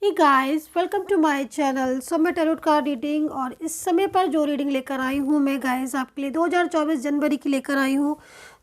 Hey guys, welcome to my channel. So मैं tarot card reading और इस समय पर जो रीडिंग लेकर आई हूँ मैं गाइस आपके लिए 2024 जनवरी की लेकर आई हूँ।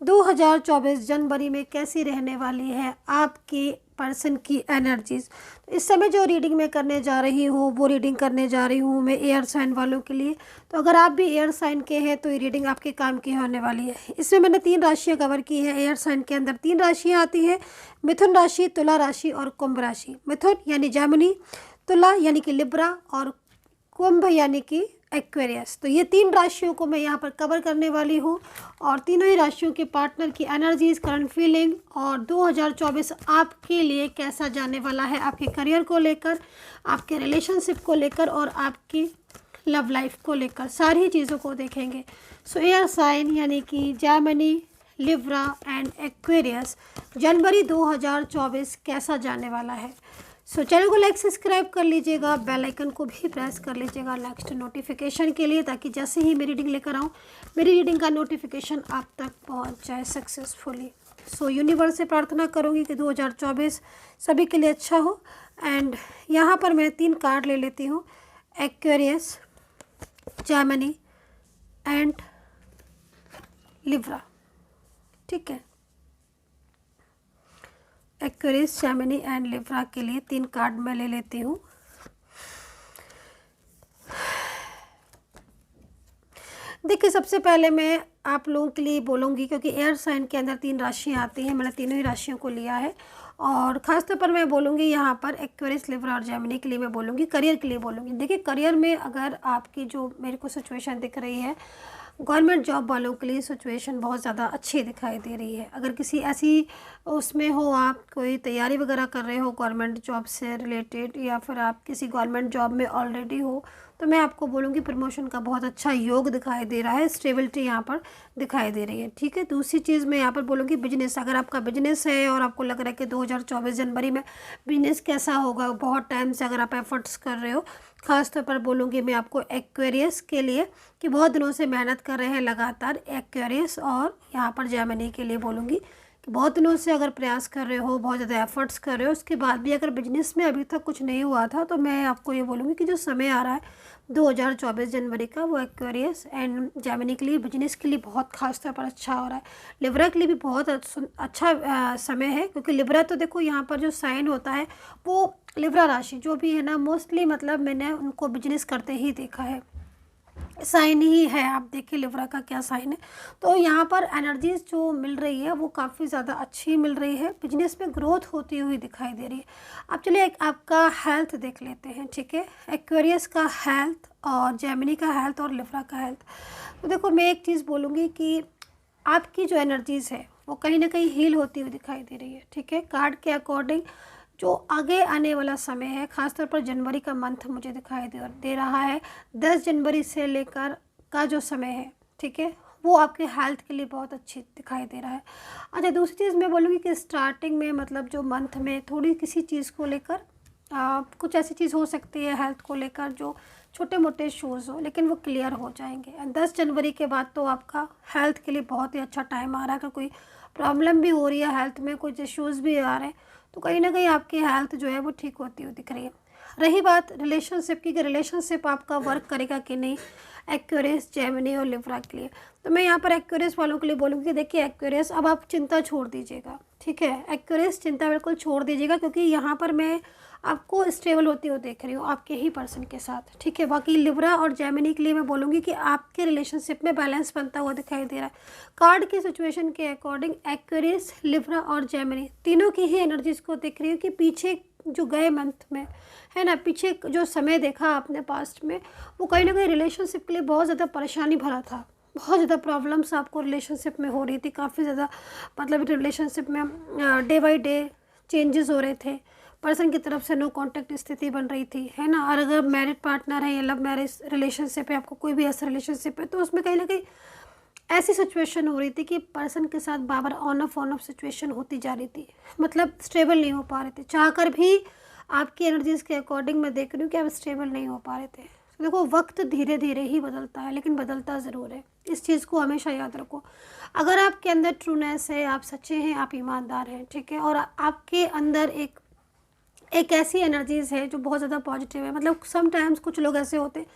2024 जनवरी में कैसी रहने वाली है आपके पर्सन की एनर्जीज। तो इस समय जो रीडिंग मैं करने जा रही हूँ वो रीडिंग करने जा रही हूँ मैं एयर साइन वालों के लिए। तो अगर आप भी एयर साइन के हैं तो ये रीडिंग आपके काम की होने वाली है। इसमें मैंने 3 राशियाँ कवर की है। एयर साइन के अंदर 3 राशियाँ आती हैं, मिथुन राशि, तुला राशि और कुंभ राशि। मिथुन यानी जेमिनी, तुला यानी कि लिब्रा और कुंभ यानी कि एक्वेरियस। तो ये 3 राशियों को मैं यहाँ पर कवर करने वाली हूँ और तीनों ही राशियों के पार्टनर की एनर्जीज, करंट फीलिंग और 2024 आपके लिए कैसा जाने वाला है, आपके करियर को लेकर, आपके रिलेशनशिप को लेकर और आपकी लव लाइफ को लेकर सारी चीज़ों को देखेंगे। सो एयर साइन यानी कि जेमिनी, लिब्रा एंड एक्वेरियस जनवरी 2024 कैसा जाने वाला है। सो चैनल को लाइक सब्सक्राइब कर लीजिएगा, बेल आइकन को भी प्रेस कर लीजिएगा नेक्स्ट नोटिफिकेशन के लिए, ताकि जैसे ही मेरी रीडिंग लेकर आऊँ मेरी रीडिंग का नोटिफिकेशन आप तक पहुँच जाए सक्सेसफुली। सो यूनिवर्स से प्रार्थना करूँगी कि 2024 सभी के लिए अच्छा हो। एंड यहाँ पर मैं 3 कार्ड ले लेती हूँ, एक्वेरियस, जेमिनी एंड लिब्रा। ठीक है, एक्वेरियस, जेमिनी एंड लिब्रा के लिए 3 कार्ड मैं ले लेती हूँ। देखिए, सबसे पहले मैं आप लोगों के लिए बोलूँगी, क्योंकि एयर साइन के अंदर 3 राशियाँ आती हैं, मैंने तीनों ही राशियों को लिया है और ख़ासतौर पर मैं बोलूँगी यहाँ पर एक्वेरियस, लिब्रा और जेमिनी के लिए मैं बोलूँगी, करियर के लिए बोलूँगी। देखिए, करियर में अगर आपकी जो मेरे को सिचुएशन दिख रही है, गवर्नमेंट जॉब वालों के लिए सिचुएशन बहुत ज़्यादा अच्छी दिखाई दे रही है। अगर किसी ऐसी उसमें हो, आप कोई तैयारी वगैरह कर रहे हो गवर्नमेंट जॉब से रिलेटेड, या फिर आप किसी गवर्नमेंट जॉब में ऑलरेडी हो, तो मैं आपको बोलूँगी प्रमोशन का बहुत अच्छा योग दिखाई दे रहा है, स्टेबिलिटी यहाँ पर दिखाई दे रही है। ठीक है, दूसरी चीज़ मैं यहाँ पर बोलूँगी बिजनेस। अगर आपका बिजनेस है और आपको लग रहा है कि 2024 जनवरी में बिजनेस कैसा होगा, बहुत टाइम से अगर आप एफर्ट्स कर रहे हो, ख़ास तौर पर बोलूँगी मैं आपको एक्वेरियस के लिए कि बहुत दिनों से मेहनत कर रहे हैं लगातार एक्वेरियस, और यहाँ पर जेमिनी के लिए बोलूँगी कि बहुत दिनों से अगर प्रयास कर रहे हो, बहुत ज़्यादा एफर्ट्स कर रहे हो, उसके बाद भी अगर बिजनेस में अभी तक कुछ नहीं हुआ था, तो मैं आपको ये बोलूँगी कि जो समय आ रहा है 2024 जनवरी का, वो एक्वेरियस एंड जेमिनी के लिए, बिजनेस के लिए बहुत खास तौर पर अच्छा हो रहा है। लिब्रा के लिए भी बहुत अच्छा समय है, क्योंकि लिब्रा तो देखो यहाँ पर जो साइन होता है वो लिब्रा राशि जो भी है ना, मोस्टली मतलब मैंने उनको बिजनेस करते ही देखा है, साइन ही है। आप देखिए लिब्रा का क्या साइन है। तो यहाँ पर एनर्जीज जो मिल रही है वो काफ़ी ज़्यादा अच्छी मिल रही है, बिजनेस में ग्रोथ होती हुई दिखाई दे रही है। अब चलिए एक आपका हेल्थ देख लेते हैं। ठीक है, एक्वेरियस का हेल्थ और जेमिनी का हेल्थ और लिब्रा का हेल्थ। तो देखो, मैं एक चीज़ बोलूँगी कि आपकी जो एनर्जीज़ है वो कहीं ना कहीं हील होती हुई दिखाई दे रही है। ठीक है, कार्ड के अकॉर्डिंग जो आगे आने वाला समय है, ख़ासतौर पर जनवरी का मंथ मुझे दिखाई दे रहा है, 10 जनवरी से लेकर का जो समय है, ठीक है, वो आपके हेल्थ के लिए बहुत अच्छी दिखाई दे रहा है। अच्छा, दूसरी चीज़ मैं बोलूँगी कि स्टार्टिंग में मतलब जो मंथ में थोड़ी किसी चीज़ को लेकर कुछ ऐसी चीज़ हो सकती है हेल्थ को लेकर जो छोटे मोटे इश्यूज़ हो, लेकिन वो क्लियर हो जाएंगे। 10 जनवरी के बाद तो आपका हेल्थ के लिए बहुत ही अच्छा टाइम आ रहा है। अगर कोई प्रॉब्लम भी हो रही है हेल्थ में, कुछ इश्यूज़ भी आ रहे हैं, तो कहीं ना कहीं आपकी हेल्थ जो है वो ठीक होती हुई दिख रही है। रही बात रिलेशनशिप की कि रिलेशनशिप आपका वर्क करेगा कि नहीं, एक्वेरियस, जेमिनी और लिब्रा के लिए, तो मैं यहाँ पर एक्वेरियस वालों के लिए बोलूँगी कि देखिए एक्वेरियस, अब आप चिंता छोड़ दीजिएगा। ठीक है, एक्वेरियस चिंता बिल्कुल छोड़ दीजिएगा, क्योंकि यहाँ पर मैं आपको स्टेबल होती हुई देख रही हूँ आपके ही पर्सन के साथ। ठीक है, बाकी लिब्रा और जेमिनी के लिए मैं बोलूँगी कि आपके रिलेशनशिप में बैलेंस बनता हुआ दिखाई दे रहा है। कार्ड की सिचुएशन के अकॉर्डिंग एक्वेरियस, लिब्रा और जेमिनी तीनों की ही एनर्जीज़ को देख रही हूँ कि पीछे जो गए मंथ में है ना, पीछे जो समय देखा आपने पास्ट में, वो कहीं ना कहीं रिलेशनशिप के लिए बहुत ज़्यादा परेशानी भरा था। बहुत ज़्यादा प्रॉब्लम्स आपको रिलेशनशिप में हो रही थी, काफ़ी ज़्यादा मतलब रिलेशनशिप में डे बाई डे चेंजेस हो रहे थे, पर्सन की तरफ से नो कांटेक्ट स्थिति बन रही थी, है ना। और अगर मैरिड पार्टनर है या लव मैरिज रिलेशनशिप है, आपको कोई भी ऐसा रिलेशनशिप है, तो उसमें कहीं ना कहीं ऐसी सिचुएशन हो रही थी कि पर्सन के साथ बार ऑन ऑफ सिचुएशन होती जा रही थी, मतलब स्टेबल नहीं हो पा रहे थे। चाहकर भी आपकी एनर्जीज़ के अकॉर्डिंग मैं देख रही हूँ कि आप स्टेबल नहीं हो पा रहे थे। तो देखो, वक्त धीरे धीरे ही बदलता है, लेकिन बदलता ज़रूर है, इस चीज़ को हमेशा याद रखो। अगर आपके अंदर ट्रूनेस है, आप सच्चे हैं, आप ईमानदार हैं, ठीक है, और आपके अंदर एक एक ऐसी एनर्जीज़ है जो बहुत ज़्यादा पॉजिटिव है। मतलब समटाइम्स कुछ लोग ऐसे होते हैं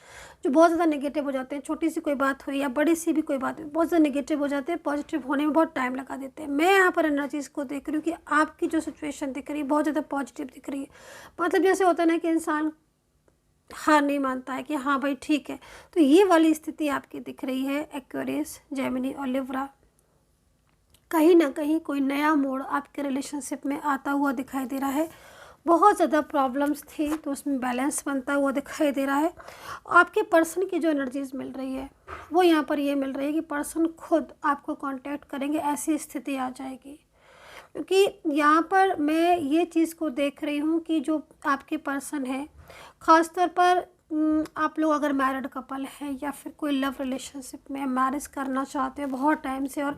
जो बहुत ज़्यादा नेगेटिव हो जाते हैं, छोटी सी कोई बात हुई या बड़ी सी भी कोई बात हुई बहुत ज़्यादा नेगेटिव हो जाते हैं, पॉजिटिव होने में बहुत टाइम लगा देते हैं। मैं यहाँ पर एनर्जीज़ को देख रही हूँ कि आपकी जो सिचुएशन दिख रही है बहुत ज़्यादा पॉजिटिव दिख रही है। मतलब जैसे होता है ना कि इंसान हार नहीं मानता है कि हाँ भाई ठीक है, तो ये वाली स्थिति आपकी दिख रही है एक्वेरियस, जेमिनी और लिब्रा। कहीं ना कहीं कोई नया मोड़ आपके रिलेशनशिप में आता हुआ दिखाई दे रहा है। बहुत ज़्यादा प्रॉब्लम्स थी तो उसमें बैलेंस बनता हुआ दिखाई दे रहा है। आपके पर्सन की जो एनर्जीज मिल रही है वो यहाँ पर ये मिल रही है कि पर्सन खुद आपको कांटेक्ट करेंगे, ऐसी स्थिति आ जाएगी। क्योंकि यहाँ पर मैं ये चीज़ को देख रही हूँ कि जो आपके पर्सन है, ख़ास तौर पर आप लोग अगर मैरिड कपल हैं या फिर कोई लव रिलेशनशिप में मैरिज करना चाहते हैं बहुत टाइम से, और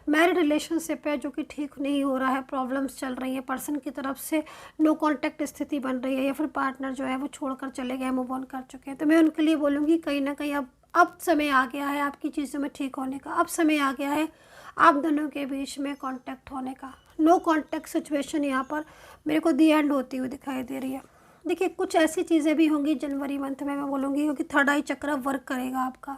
मैरिड रिलेशनशिप है जो कि ठीक नहीं हो रहा है, प्रॉब्लम्स चल रही हैं, पर्सन की तरफ से नो कांटेक्ट स्थिति बन रही है या फिर पार्टनर जो है वो छोड़कर चले गए, मूव ऑन कर चुके हैं, तो मैं उनके लिए बोलूँगी कहीं ना कहीं अब समय आ गया है आपकी चीज़ों में ठीक होने का। अब समय आ गया है आप दोनों के बीच में कांटेक्ट होने का। नो कांटेक्ट सिचुएशन यहाँ पर मेरे को दी एंड होती हुई दिखाई दे रही है। देखिए कुछ ऐसी चीज़ें भी होंगी जनवरी मंथ में, मैं बोलूँगी क्योंकि थर्ड आई चक्र वर्क करेगा आपका।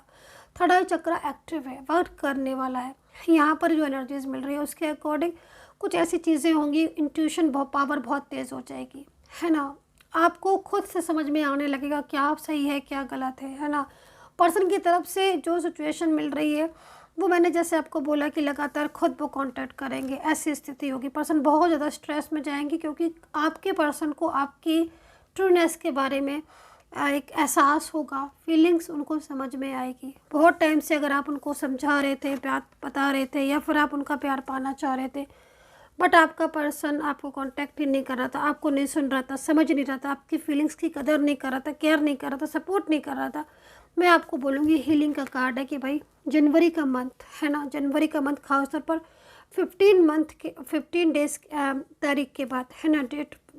थर्ड आई चक्र एक्टिव है, वर्क करने वाला है। यहाँ पर जो एनर्जीज मिल रही है उसके अकॉर्डिंग कुछ ऐसी चीज़ें होंगी, इंट्यूशन पावर बहुत तेज़ हो जाएगी, है ना। आपको खुद से समझ में आने लगेगा क्या सही है क्या गलत है ना। पर्सन की तरफ से जो सिचुएशन मिल रही है वो मैंने जैसे आपको बोला कि लगातार खुद वो कांटेक्ट करेंगे, ऐसी स्थिति होगी। पर्सन बहुत ज़्यादा स्ट्रेस में जाएंगे क्योंकि आपके पर्सन को आपकी ट्रूनेस के बारे में एक एहसास होगा, फीलिंग्स उनको समझ में आएगी। बहुत टाइम से अगर आप उनको समझा रहे थे, प्यार बता रहे थे या फिर आप उनका प्यार पाना चाह रहे थे, बट आपका पर्सन आपको कांटेक्ट ही नहीं कर रहा था, आपको नहीं सुन रहा था, समझ नहीं रहा था, आपकी फीलिंग्स की कदर नहीं कर रहा था, केयर नहीं कर रहा था, सपोर्ट नहीं कर रहा था, मैं आपको बोलूँगी हीलिंग का कार्ड है कि भाई जनवरी का मंथ है ना, जनवरी का मंथ खासतौर पर 15 डेज तारीख के बाद है ना,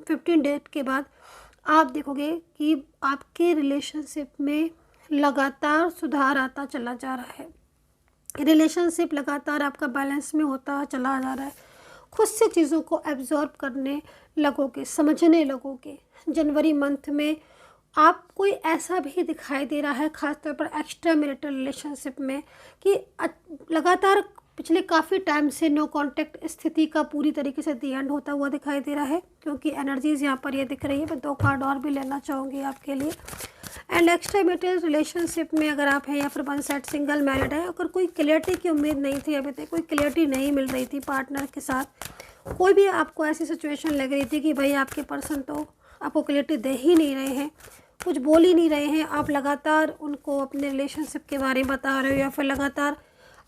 15 डेट के बाद आप देखोगे कि आपके रिलेशनशिप में लगातार सुधार आता चला जा रहा है। रिलेशनशिप लगातार आपका बैलेंस में होता चला जा रहा है। खुद से चीज़ों को एब्जॉर्ब करने लगोगे, समझने लगोगे। जनवरी मंथ में आप कोई ऐसा भी दिखाई दे रहा है खासतौर पर एक्स्ट्रा मैरिटल रिलेशनशिप में कि लगातार पिछले काफ़ी टाइम से नो कांटेक्ट स्थिति का पूरी तरीके से दी एंड होता हुआ दिखाई दे रहा है, क्योंकि एनर्जीज़ यहाँ पर ये दिख रही है। मैं 2 कार्ड और भी लेना चाहूँगी आपके लिए। एंड एक्स्ट्रा मैरिटल रिलेशनशिप में अगर आप हैं या फिर वन साइड सिंगल मैरिड है, अगर कोई क्लियरिटी की उम्मीद नहीं थी, अभी तक कोई क्लियरिटी नहीं मिल रही थी पार्टनर के साथ, कोई भी आपको ऐसी सिचुएशन लग रही थी कि भाई आपके पर्सन तो आपको क्लियरिटी दे ही नहीं रहे हैं, कुछ बोल ही नहीं रहे हैं, आप लगातार उनको अपने रिलेशनशिप के बारे में बता रहे हो या फिर लगातार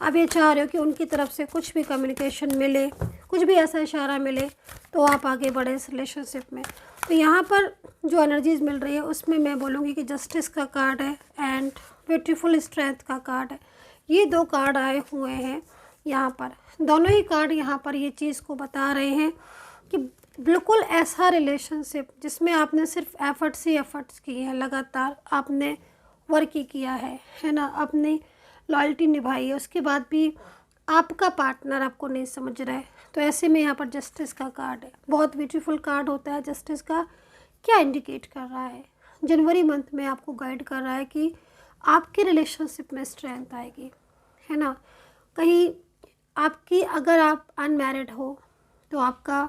आप ये चाह रहे हो कि उनकी तरफ से कुछ भी कम्युनिकेशन मिले, कुछ भी ऐसा इशारा मिले तो आप आगे बढ़े इस रिलेशनशिप में। तो यहाँ पर जो एनर्जीज़ मिल रही है उसमें मैं बोलूँगी कि जस्टिस का कार्ड है एंड ब्यूटीफुल स्ट्रेंथ का कार्ड है। ये 2 कार्ड आए हुए हैं यहाँ पर। दोनों ही कार्ड यहाँ पर ये चीज़ को बता रहे हैं कि बिल्कुल ऐसा रिलेशनशिप जिसमें आपने सिर्फ एफ़र्ट्स ही एफ़र्ट्स किए हैं, लगातार आपने वर्क ही किया है ना, अपनी लॉयल्टी निभाई है, उसके बाद भी आपका पार्टनर आपको नहीं समझ रहा है। तो ऐसे में यहाँ पर जस्टिस का कार्ड है। बहुत ब्यूटीफुल कार्ड होता है जस्टिस का। क्या इंडिकेट कर रहा है? जनवरी मंथ में आपको गाइड कर रहा है कि आपके रिलेशनशिप में स्ट्रेंथ आएगी, है ना। कहीं आपकी अगर आप अनमैरिड हो तो आपका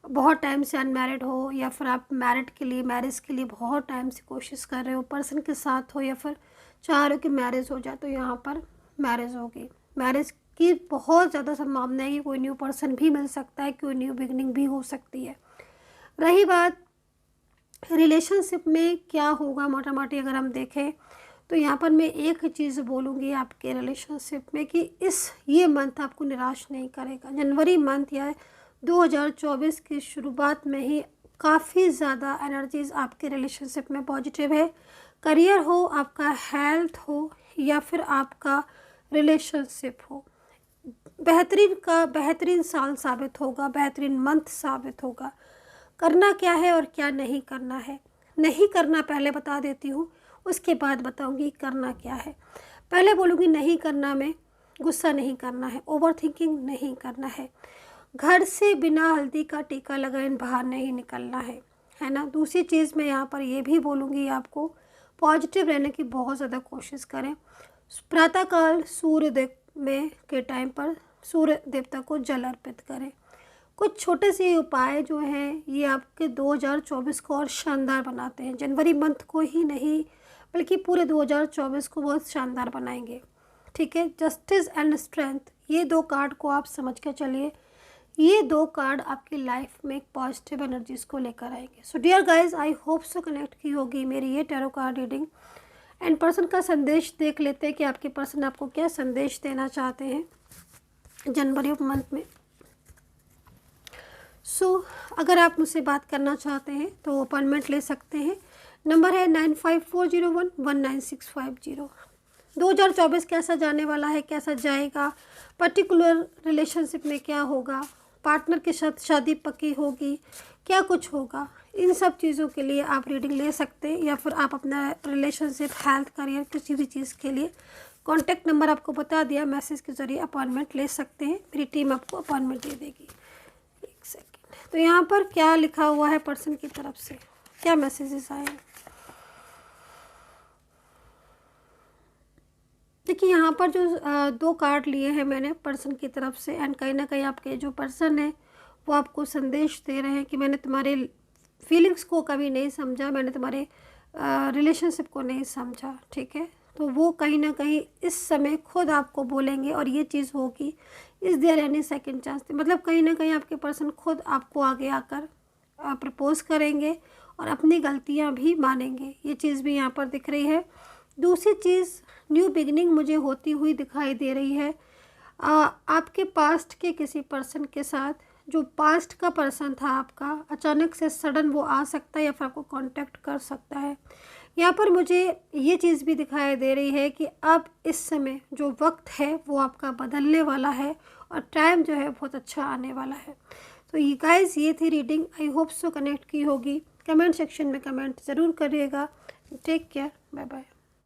बहुत टाइम से अनमैरिड हो या फिर आप मैरिज के लिए बहुत टाइम से कोशिश कर रहे हो, पर्सन के साथ हो या फिर चाह रहे हो कि मैरिज हो जाए, तो यहाँ पर मैरिज होगी। मैरिज की बहुत ज़्यादा संभावना है कि कोई न्यू पर्सन भी मिल सकता है, कोई न्यू बिगनिंग भी हो सकती है। रही बात रिलेशनशिप में क्या होगा मोटा मोटी अगर हम देखें तो यहाँ पर मैं एक चीज़ बोलूँगी आपके रिलेशनशिप में कि ये मंथ आपको निराश नहीं करेगा। जनवरी मंथ या 2024 की शुरुआत में ही काफ़ी ज़्यादा एनर्जीज़ आपके रिलेशनशिप में पॉजिटिव है। करियर हो, आपका हेल्थ हो या फिर आपका रिलेशनशिप हो, बेहतरीन साल साबित होगा, बेहतरीन मंथ साबित होगा। करना क्या है और क्या नहीं करना है, नहीं करना पहले बता देती हूँ, उसके बाद बताऊँगी करना क्या है। पहले बोलूँगी नहीं करना में गुस्सा नहीं करना है, ओवर थिंकिंग नहीं करना है, घर से बिना हल्दी का टीका लगाए बाहर नहीं निकलना है है ना। दूसरी चीज़ मैं यहाँ पर ये भी बोलूँगी आपको, पॉजिटिव रहने की बहुत ज़्यादा कोशिश करें। प्रातःकाल सूर्योदय में के टाइम पर सूर्य देवता को जल अर्पित करें। कुछ छोटे से उपाय जो हैं ये आपके 2024 को और शानदार बनाते हैं। जनवरी मंथ को ही नहीं बल्कि पूरे 2024 को बहुत शानदार बनाएंगे, ठीक है। जस्टिस एंड स्ट्रेंथ, ये 2 कार्ड को आप समझ के चलिए। ये 2 कार्ड आपकी लाइफ में एक पॉजिटिव एनर्जीज को लेकर आएंगे। So dear guys, I hope so connect की होगी मेरी ये tarot card reading. And person का संदेश देख लेते हैं कि आपके पर्सन आपको क्या संदेश देना चाहते हैं जनवरी मंथ में। अगर आप मुझसे बात करना चाहते हैं तो अपॉइंटमेंट ले सकते हैं। नंबर है 9540119650। 2024 कैसा जाने वाला है, कैसा जाएगा, पर्टिकुलर रिलेशनशिप में क्या होगा, पार्टनर के साथ शादी पक्की होगी, क्या कुछ होगा, इन सब चीज़ों के लिए आप रीडिंग ले सकते हैं। या फिर आप अपना रिलेशनशिप, हेल्थ, करियर, किसी भी चीज़ के लिए कॉन्टैक्ट नंबर आपको बता दिया, मैसेज के ज़रिए अपॉइंटमेंट ले सकते हैं। मेरी टीम आपको अपॉइंटमेंट दे देगी। एक सेकेंड, तो यहाँ पर क्या लिखा हुआ है पर्सन की तरफ से, क्या मैसेजेस आए हैं। देखिए यहाँ पर जो 2 कार्ड लिए हैं मैंने पर्सन की तरफ से, एंड कहीं ना कहीं आपके जो पर्सन है वो आपको संदेश दे रहे हैं कि मैंने तुम्हारे फीलिंग्स को कभी नहीं समझा, मैंने तुम्हारे रिलेशनशिप को नहीं समझा, ठीक है। तो वो कहीं ना कहीं इस समय खुद आपको बोलेंगे और ये चीज़ होगी। Is there any second chance, मतलब कहीं ना कहीं आपके पर्सन खुद आपको आगे आकर प्रपोज करेंगे और अपनी गलतियां भी मानेंगे। ये चीज़ भी यहाँ पर दिख रही है। दूसरी चीज़, न्यू बिगिनिंग मुझे होती हुई दिखाई दे रही है। आपके पास्ट के किसी पर्सन के साथ, जो पास्ट का पर्सन था आपका, अचानक से सडन वो आ सकता है या फिर आपको कांटेक्ट कर सकता है। यहाँ पर मुझे ये चीज़ भी दिखाई दे रही है कि अब इस समय जो वक्त है वो आपका बदलने वाला है और टाइम जो है बहुत अच्छा आने वाला है। तो ये गाइस, ये थी reading. I hope so connect की होगी। कमेंट सेक्शन में कमेंट ज़रूर करिएगा। Take care, bye bye.